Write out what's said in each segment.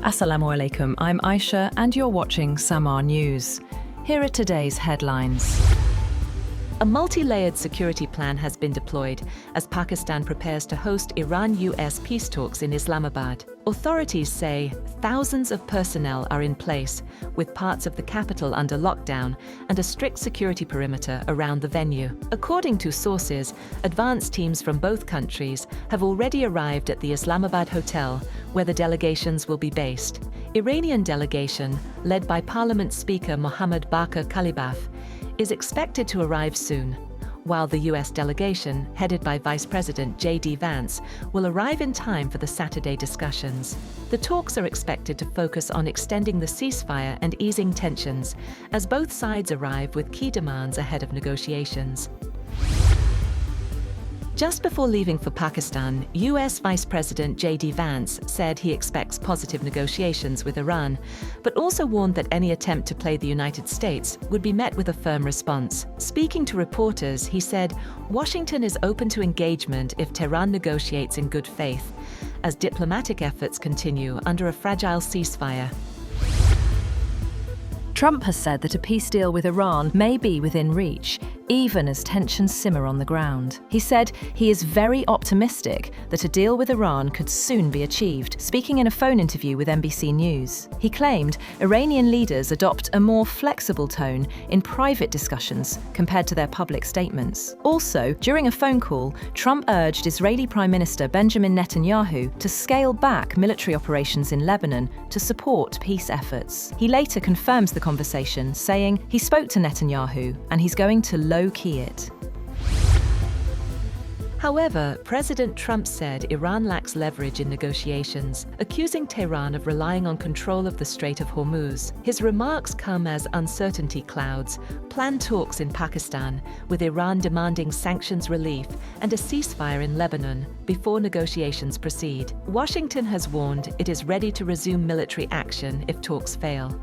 Assalamu alaikum, I'm Aisha and you're watching Samar News. Here are today's headlines. A multi-layered security plan has been deployed as Pakistan prepares to host Iran-US peace talks in Islamabad. Authorities say thousands of personnel are in place, with parts of the capital under lockdown and a strict security perimeter around the venue. According to sources, advance teams from both countries have already arrived at the Islamabad hotel, where the delegations will be based. Iranian delegation, led by Parliament Speaker Mohammad Baqir Qalibaf, is expected to arrive soon, while the US delegation, headed by Vice President JD Vance, will arrive in time for the Saturday discussions. The talks are expected to focus on extending the ceasefire and easing tensions, as both sides arrive with key demands ahead of negotiations. Just before leaving for Pakistan, US Vice President JD Vance said he expects positive negotiations with Iran, but also warned that any attempt to play the United States would be met with a firm response. Speaking to reporters, he said, "Washington is open to engagement if Tehran negotiates in good faith, as diplomatic efforts continue under a fragile ceasefire." Trump has said that a peace deal with Iran may be within reach, even as tensions simmer on the ground. He said he is very optimistic that a deal with Iran could soon be achieved, speaking in a phone interview with NBC News. He claimed Iranian leaders adopt a more flexible tone in private discussions compared to their public statements. Also, during a phone call, Trump urged Israeli Prime Minister Benjamin Netanyahu to scale back military operations in Lebanon to support peace efforts. He later confirms the conversation, saying he spoke to Netanyahu and he's going to low-key it. However, President Trump said Iran lacks leverage in negotiations, accusing Tehran of relying on control of the Strait of Hormuz. His remarks come as uncertainty clouds planned talks in Pakistan, with Iran demanding sanctions relief and a ceasefire in Lebanon before negotiations proceed. Washington has warned it is ready to resume military action if talks fail.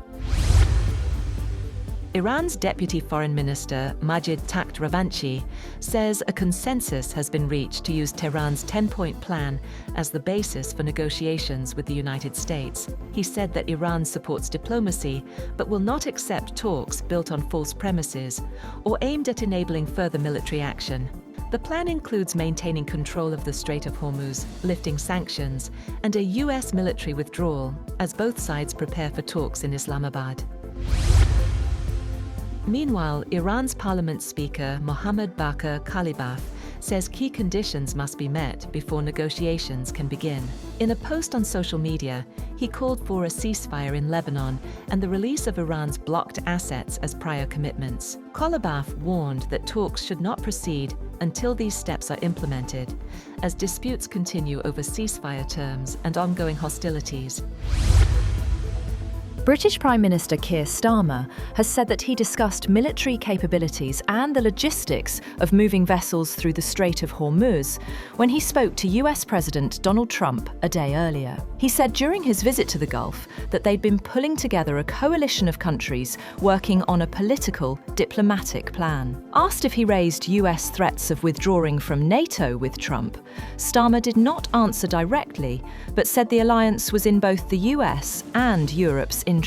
Iran's Deputy Foreign Minister, Majid Ravanchi, says a consensus has been reached to use Tehran's 10-point plan as the basis for negotiations with the United States. He said that Iran supports diplomacy, but will not accept talks built on false premises or aimed at enabling further military action. The plan includes maintaining control of the Strait of Hormuz, lifting sanctions, and a US military withdrawal, as both sides prepare for talks in Islamabad. Meanwhile, Iran's Parliament Speaker Mohammad Baqir Qalibaf says key conditions must be met before negotiations can begin. In a post on social media, he called for a ceasefire in Lebanon and the release of Iran's blocked assets as prior commitments. Qalibaf warned that talks should not proceed until these steps are implemented, as disputes continue over ceasefire terms and ongoing hostilities. British Prime Minister Keir Starmer has said that he discussed military capabilities and the logistics of moving vessels through the Strait of Hormuz when he spoke to US President Donald Trump a day earlier. He said during his visit to the Gulf that they'd been pulling together a coalition of countries working on a political, diplomatic plan. Asked if he raised US threats of withdrawing from NATO with Trump, Starmer did not answer directly, but said the alliance was in both the US and Europe's interests.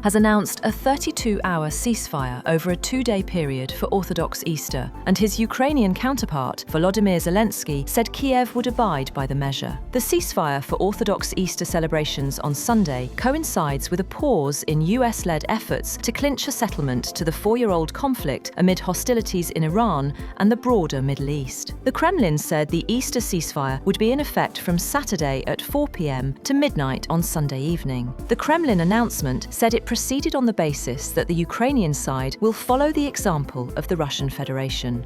Has announced a 32-hour ceasefire over a 2-day period for Orthodox Easter, and his Ukrainian counterpart, Volodymyr Zelensky, said Kiev would abide by the measure. The ceasefire for Orthodox Easter celebrations on Sunday coincides with a pause in US-led efforts to clinch a settlement to the 4-year-old conflict amid hostilities in Iran and the broader Middle East. The Kremlin said the Easter ceasefire would be in effect from Saturday at 4 p.m. to midnight on Sunday evening. The Kremlin announcement said it proceeded on the basis that the Ukrainian side will follow the example of the Russian Federation.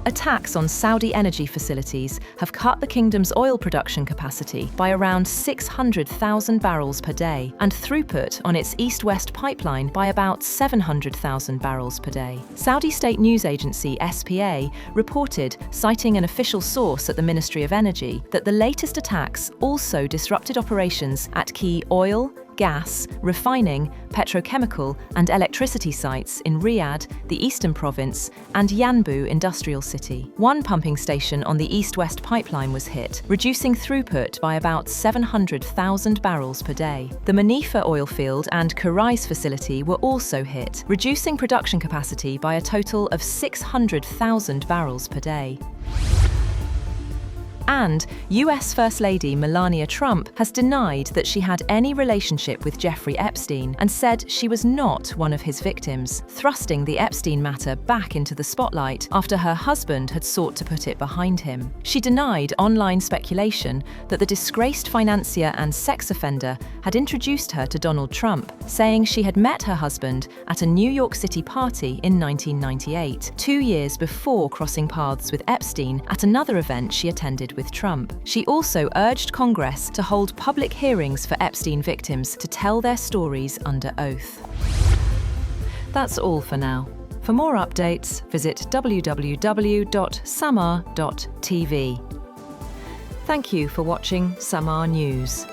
Attacks on Saudi energy facilities have cut the kingdom's oil production capacity by around 600,000 barrels per day and throughput on its east-west pipeline by about 700,000 barrels per day. Saudi state news agency SPA reported, citing an official source at the Ministry of Energy, that the latest attacks also disrupted operations at key oil, gas, refining, petrochemical, and electricity sites in Riyadh, the Eastern Province, and Yanbu Industrial City. One pumping station on the east-west pipeline was hit, reducing throughput by about 700,000 barrels per day. The Manifa oil field and Kurais facility were also hit, reducing production capacity by a total of 600,000 barrels per day. And US First Lady Melania Trump has denied that she had any relationship with Jeffrey Epstein and said she was not one of his victims, thrusting the Epstein matter back into the spotlight after her husband had sought to put it behind him. She denied online speculation that the disgraced financier and sex offender had introduced her to Donald Trump, saying she had met her husband at a New York City party in 1998, 2 years before crossing paths with Epstein at another event she attended with Trump. She also urged Congress to hold public hearings for Epstein victims to tell their stories under oath. That's all for now. For more updates, visit www.samar.tv. Thank you for watching Samar News.